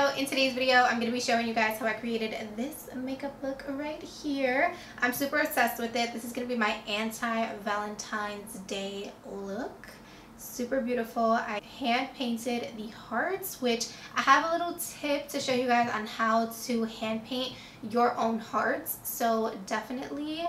video. In today's video, I'm going to be showing you guys how I created this makeup look right here. I'm super obsessed with it. This is going to be my anti-Valentine's Day look. Super beautiful. I hand painted the hearts, which I have a little tip to show you guys on how to hand paint your own hearts. So definitely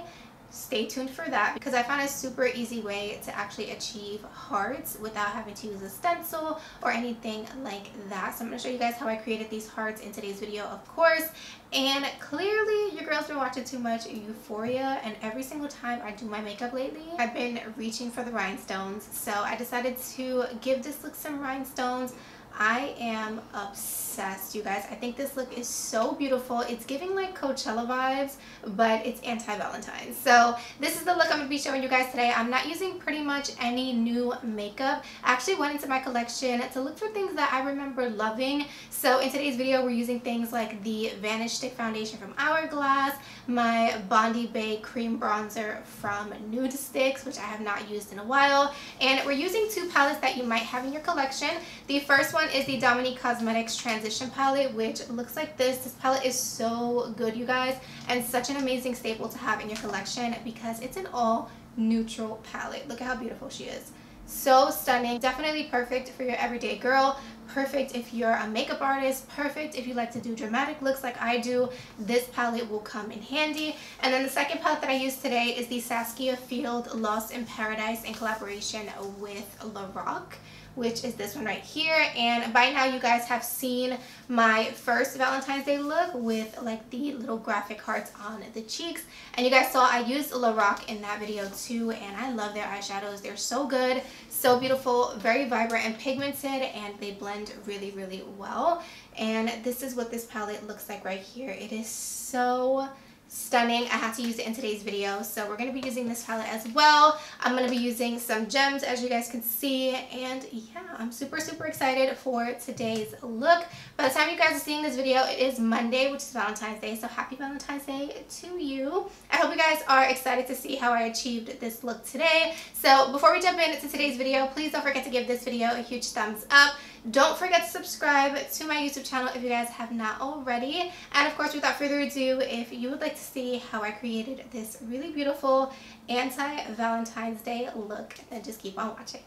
stay tuned for that, because I found a super easy way to actually achieve hearts without having to use a stencil or anything like that. So I'm going to show you guys how I created these hearts in today's video, of course. And clearly your girl's been watching too much Euphoria, and every single time I do my makeup lately, I've been reaching for the rhinestones. So I decided to give this look some rhinestones. I am obsessed, you guys. I think this look is so beautiful. It's giving like Coachella vibes, but it's anti-Valentine's. So this is the look I'm going to be showing you guys today. I'm not using pretty much any new makeup. I actually went into my collection to look for things that I remember loving. So in today's video, we're using things like the Vanish stick foundation from HOURGLASS, my Bondi Bay cream bronzer from Nude Sticks, which I have not used in a while. And we're using two palettes that you might have in your collection. The first one is the Dominique Cosmetics Transition Palette, which looks like this. This palette is so good, you guys, and such an amazing staple to have in your collection because it's an all neutral palette. Look at how beautiful she is. So stunning. Definitely perfect for your everyday girl. Perfect if you're a makeup artist. Perfect if you like to do dramatic looks like I do. This palette will come in handy. And then the second palette that I use today is the SASKIA FEILD Lost in Paradise in collaboration with LAROC, which is this one right here. And by now you guys have seen my first Valentine's Day look with like the little graphic hearts on the cheeks, and you guys saw I used LAROC in that video too, and I love their eyeshadows. They're so good, so beautiful, very vibrant and pigmented, and they blend really, really well. And this is what this palette looks like right here. It is so stunning. I had to use it in today's video, so we're going to be using this palette as well. I'm going to be using some gems, as you guys can see, and yeah, I'm super excited for today's look. By the time you guys are seeing this video, it is Monday, which is Valentine's Day, so happy Valentine's Day to you. I hope you guys are excited to see how I achieved this look today. So before we jump into today's video, please don't forget to give this video a huge thumbs up. Don't forget to subscribe to my YouTube channel if you guys have not already. And of course, without further ado, if you would like to see how I created this really beautiful anti-Valentine's Day look, then just keep on watching.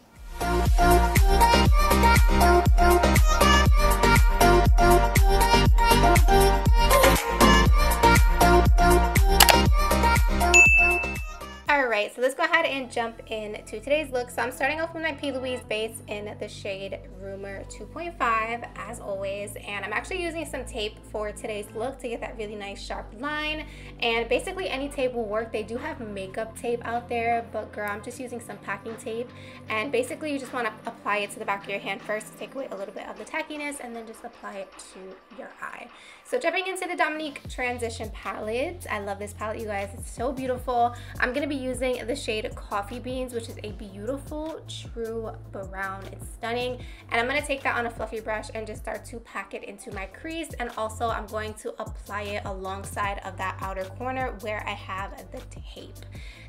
Alright, so let's go ahead and jump into today's look. So I'm starting off with my P.LOUISE base in the shade Rumor 2.5 as always, and I'm actually using some tape for today's look to get that really nice sharp line. And basically any tape will work. They do have makeup tape out there, but girl, I'm just using some packing tape. And basically you just want to apply it to the back of your hand first to take away a little bit of the tackiness, and then just apply it to your eye. So jumping into the Dominique Transition Palette. I love this palette, you guys. It's so beautiful. I'm going to be using the shade Coffee Beans, which is a beautiful true brown. It's stunning. And I'm going to take that on a fluffy brush and just start to pack it into my crease. And also I'm going to apply it alongside of that outer corner where I have the tape.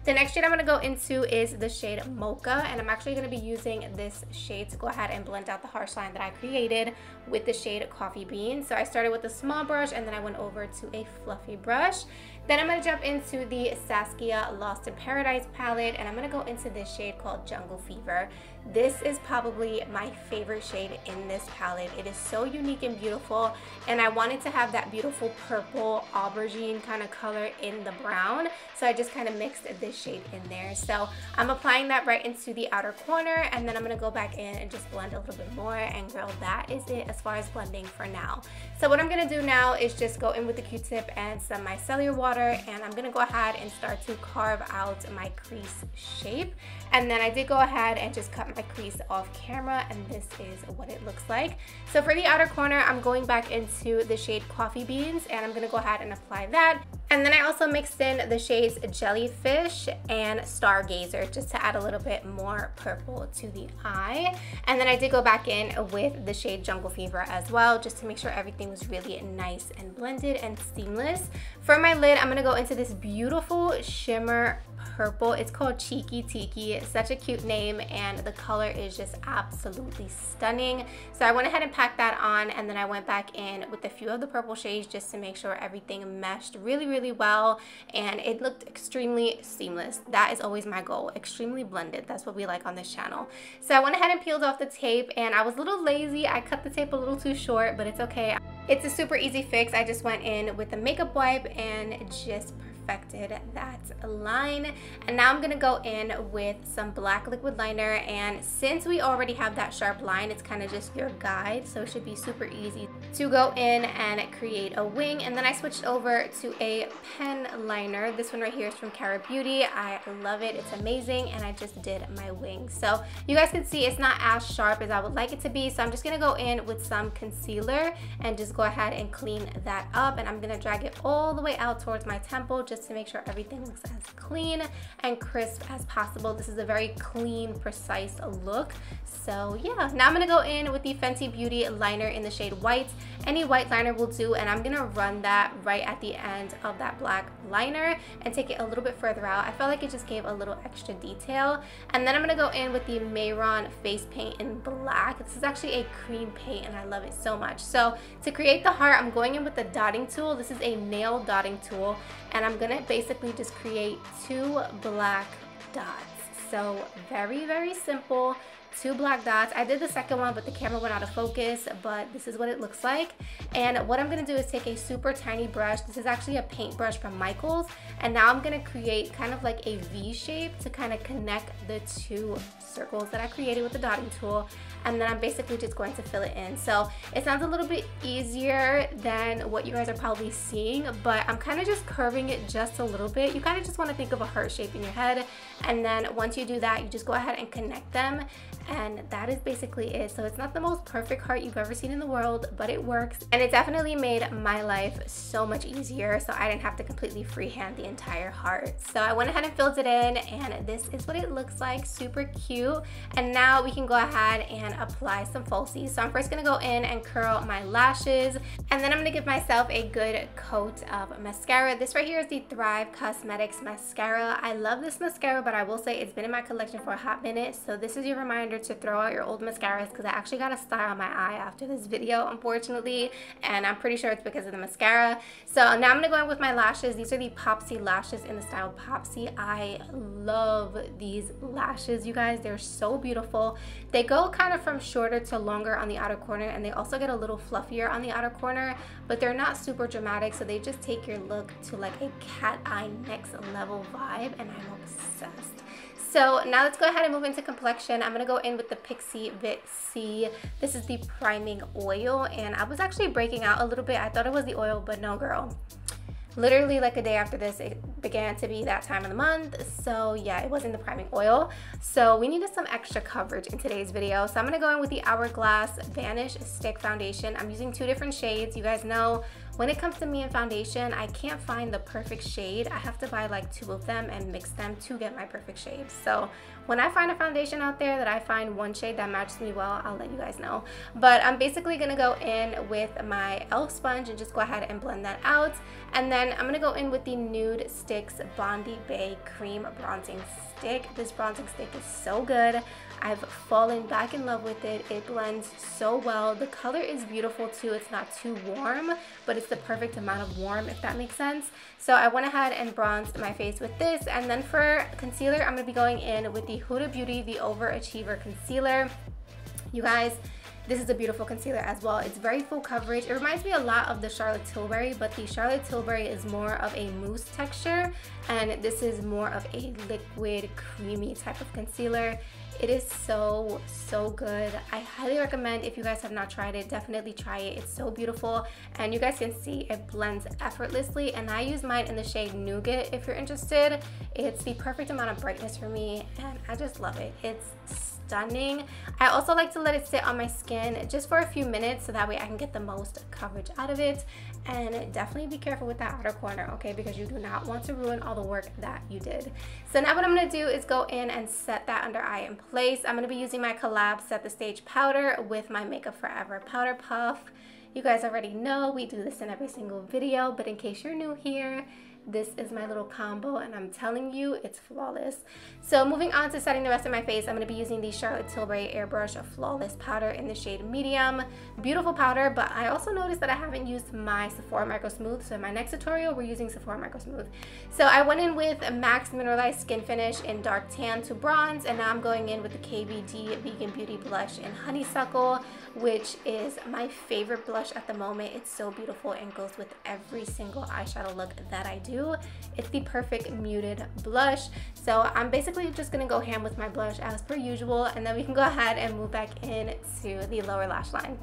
The next shade I'm going to go into is the shade Mocha, and I'm actually going to be using this shade to go ahead and blend out the harsh line that I created with the shade Coffee Bean. So I started with a small brush and then I went over to a fluffy brush. Then I'm going to jump into the SASKIA Lost in Paradise palette, and I'm going to go into this shade called Jungle Fever. This is probably my favorite shade in this palette. It is so unique and beautiful, and I wanted to have that beautiful purple aubergine kind of color in the brown, so I just kind of mixed this shade in there. So I'm applying that right into the outer corner, and then I'm going to go back in and just blend a little bit more, and girl, that is it as far as blending for now. So what I'm going to do now is just go in with the Q-tip and some micellar water, and I'm going to go ahead and start to carve out my crease shape. And then I did go ahead and just cut my crease off camera, and this is what it looks like. So for the outer corner, I'm going back into the shade Coffee Beans, and I'm going to go ahead and apply that. And then I also mixed in the shades Jellyfish and Stargazer just to add a little bit more purple to the eye. And then I did go back in with the shade Jungle Fever as well, just to make sure everything was really nice and blended and seamless. For my lid, I'm going to go into this beautiful shimmer purple. It's called Cheeky Tiki. It's such a cute name, and the color is just absolutely stunning. So I went ahead and packed that on, and then I went back in with a few of the purple shades just to make sure everything meshed really well, and it looked extremely seamless. That is always my goal, extremely blended. That's what we like on this channel. So I went ahead and peeled off the tape, and I was a little lazy. I cut the tape a little too short, but it's okay. It's a super easy fix. I just went in with a makeup wipe and just perfected that line. And now I'm gonna go in with some black liquid liner, and since we already have that sharp line, it's kind of just your guide, so it should be super easy to go in and create a wing. And then I switched over to a pen liner. This one right here is from Cara Beauty. I love it, it's amazing, and I just did my wing. So you guys can see it's not as sharp as I would like it to be, so I'm just gonna go in with some concealer and just go ahead and clean that up, and I'm gonna drag it all the way out towards my temple just to make sure everything looks as clean and crisp as possible. This is a very clean, precise look. So yeah, now I'm gonna go in with the Fenty Beauty liner in the shade White. Any white liner will do, and I'm gonna run that right at the end of that black liner and take it a little bit further out. I felt like it just gave a little extra detail. And then I'm gonna go in with the Mayron face paint in black. This is actually a cream paint, and I love it so much. So to create the heart, I'm going in with the dotting tool. This is a nail dotting tool, and I'm gonna basically just create 2 black dots. So very simple. 2 black dots. I did the second one, but the camera went out of focus, but this is what it looks like. And what I'm gonna do is take a super tiny brush. This is actually a paint brush from Michaels, and now I'm gonna create kind of like a V shape to kind of connect the 2 circles that I created with the dotting tool, and then I'm basically just going to fill it in. So it sounds a little bit easier than what you guys are probably seeing, but I'm kind of just curving it just a little bit. You kind of just want to think of a heart shape in your head, and then once you do that, you just go ahead and connect them, and that is basically it. So it's not the most perfect heart you've ever seen in the world, but it works, and it definitely made my life so much easier, so I didn't have to completely freehand the entire heart. So I went ahead and filled it in, and this is what it looks like. Super cute. And now we can go ahead and apply some falsies. So I'm first gonna go in and curl my lashes, and then I'm gonna give myself a good coat of mascara. This right here is the Thrive Cosmetics mascara. I love this mascara, but I will say it's been in my collection for a hot minute, so this is your reminder to throw out your old mascaras, because I actually got a star on my eye after this video, unfortunately, and I'm pretty sure it's because of the mascara. So now I'm gonna go in with my lashes. These are the POPSY lashes in the style POPSY. I love these lashes, you guys. They're so beautiful. They go kind of from shorter to longer on the outer corner, and they also get a little fluffier on the outer corner, but they're not super dramatic, so they just take your look to like a cat eye next level vibe, and I'm obsessed. So now let's go ahead and move into complexion. I'm going to go in with the PIXI Vit C. This is the priming oil, and I was actually breaking out a little bit. I thought it was the oil, but no, girl. Literally like a day after this, it began to be that time of the month. So yeah, it wasn't the priming oil. So we needed some extra coverage in today's video. So I'm going to go in with the Hourglass Vanish Stick Foundation. I'm using 2 different shades. You guys know when it comes to me and foundation, I can't find the perfect shade. I have to buy like 2 of them and mix them to get my perfect shade. So when I find a foundation out there that I find one shade that matches me well, I'll let you guys know. But I'm basically going to go in with my e.l.f. sponge and just go ahead and blend that out. And then I'm going to go in with the Nude Sticks Bondi Bay Cream Bronzing Stick. This bronzing stick is so good. I've fallen back in love with it. It blends so well. The color is beautiful too. It's not too warm, but it's the perfect amount of warm, if that makes sense. So I went ahead and bronzed my face with this. And then for concealer, I'm going to be going in with the Huda Beauty, the Overachiever Concealer. You guys, this is a beautiful concealer as well. It's very full coverage. It reminds me a lot of the Charlotte Tilbury, but the Charlotte Tilbury is more of a mousse texture, and this is more of a liquid, creamy type of concealer. It is so good. I highly recommend, if you guys have not tried it, definitely try it. It's so beautiful, and you guys can see it blends effortlessly, and I use mine in the shade Nougat if you're interested. It's the perfect amount of brightness for me, and I just love it. It's stunning. I also like to let it sit on my skin just for a few minutes so that way I can get the most coverage out of it. And definitely be careful with that outer corner, okay, because you do not want to ruin all the work that you did. So now what I'm going to do is go in and set that under eye in place. I'm going to be using my COLLAB Set the Stage powder with my Makeup Forever powder puff. You guys already know we do this in every single video, but in case you're new here, this is my little combo, and I'm telling you, it's flawless. So moving on to setting the rest of my face, I'm going to be using the Charlotte Tilbury Airbrush Flawless Powder in the shade Medium. Beautiful powder, but I also noticed that I haven't used my Sephora Micro Smooth, so in my next tutorial, we're using Sephora Micro Smooth. So I went in with MAC's Mineralized Skin Finish in Dark Tan to Bronze, and now I'm going in with the KVD Vegan Beauty Blush in Honeysuckle, which is my favorite blush at the moment. It's so beautiful and goes with every single eyeshadow look that I do. It's the perfect muted blush. So I'm basically just gonna go ham with my blush as per usual, and then we can go ahead and move back into the lower lash line.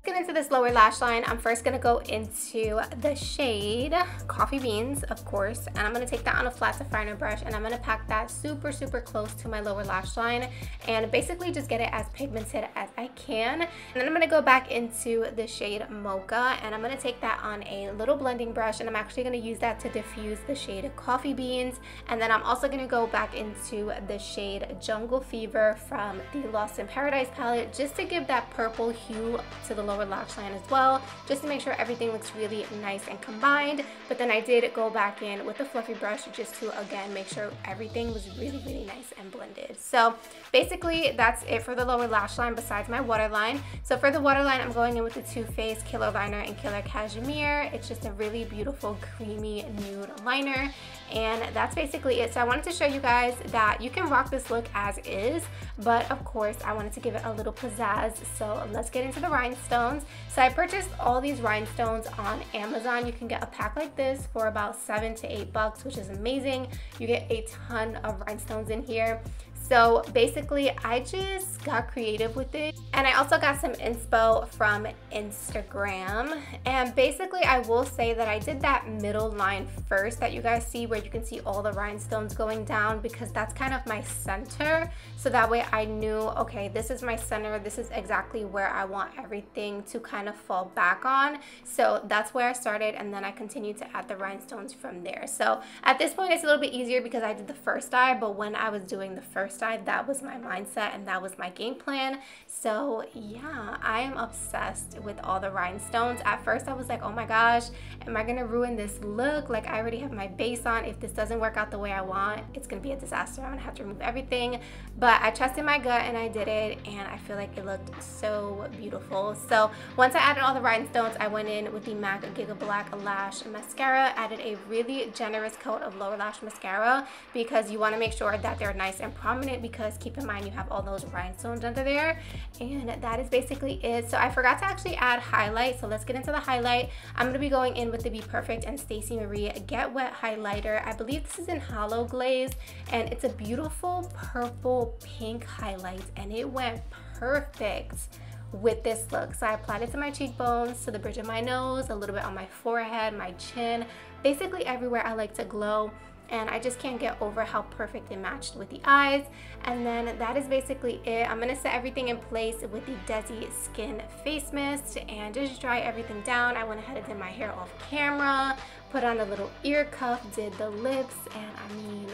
Get into this lower lash line. I'm first gonna go into the shade Coffee Beans, of course, and I'm gonna take that on a flat definer brush, and I'm gonna pack that super close to my lower lash line and basically just get it as pigmented as I can. And then I'm gonna go back into the shade Mocha, and I'm gonna take that on a little blending brush, and I'm actually gonna use that to diffuse the shade Coffee Beans. And then I'm also gonna go back into the shade Jungle Fever from the Lost in Paradise palette, just to give that purple hue to the lower lash line as well, just to make sure everything looks really nice and combined. But then I did go back in with a fluffy brush just to again make sure everything was really nice and blended. So basically that's it for the lower lash line besides my waterline. So for the waterline, I'm going in with the Too Faced Killer Liner in Killer Cashmere. It's just a really beautiful creamy nude liner, and that's basically it. So I wanted to show you guys that you can rock this look as is, but of course I wanted to give it a little pizzazz. So let's get into the rhinestones. So I purchased all these rhinestones on Amazon. You can get a pack like this for about $7 to $8, which is amazing. You get a ton of rhinestones in here. So basically I just got creative with it, and I also got some inspo from Instagram. And basically I will say that I did that middle line first that you guys see, where you can see all the rhinestones going down, because that's kind of my center. So that way I knew, okay, this is my center, this is exactly where I want everything to kind of fall back on. So that's where I started, and then I continued to add the rhinestones from there. So at this point it's a little bit easier because I did the first eye, but when I was doing the first eye, that was my mindset and that was my game plan. So yeah, I am obsessed with all the rhinestones. At first I was like, oh my gosh, am I gonna ruin this look? Like, I already have my base on. If this doesn't work out the way I want, it's gonna be a disaster. I'm gonna have to remove everything. But I trusted my gut and I did it, and I feel like it looked so beautiful. So once I added all the rhinestones, I went in with the MAC Giga Black Lash Mascara, added a really generous coat of lower lash mascara, because you wanna make sure that they're nice and prominent, because keep in mind you have all those rhinestones under there. And that is basically it. So I forgot to actually add highlight, so let's get into the highlight. I'm going to be going in with the Be Perfect and Stacey Marie Get Wet highlighter. I believe this is in Hollow Glaze, and it's a beautiful purple pink highlight, and it went perfect with this look. So I applied it to my cheekbones, to the bridge of my nose, a little bit on my forehead, my chin, basically everywhere I like to glow. And I just can't get over how perfect it matched with the eyes. And then that is basically it. I'm gonna set everything in place with the Desi Skin Face Mist and just dry everything down. I went ahead and did my hair off camera, put on a little ear cuff, did the lips, and I mean,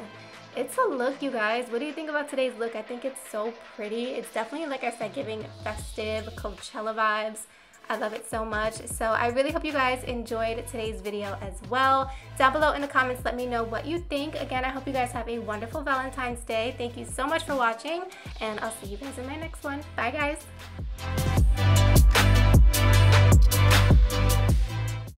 it's a look, you guys. What do you think about today's look? I think it's so pretty. It's definitely, like I said, giving festive Coachella vibes. I love it so much. So I really hope you guys enjoyed today's video as well. Down below in the comments, let me know what you think. Again, I hope you guys have a wonderful Valentine's Day. Thank you so much for watching, and I'll see you guys in my next one. Bye, guys.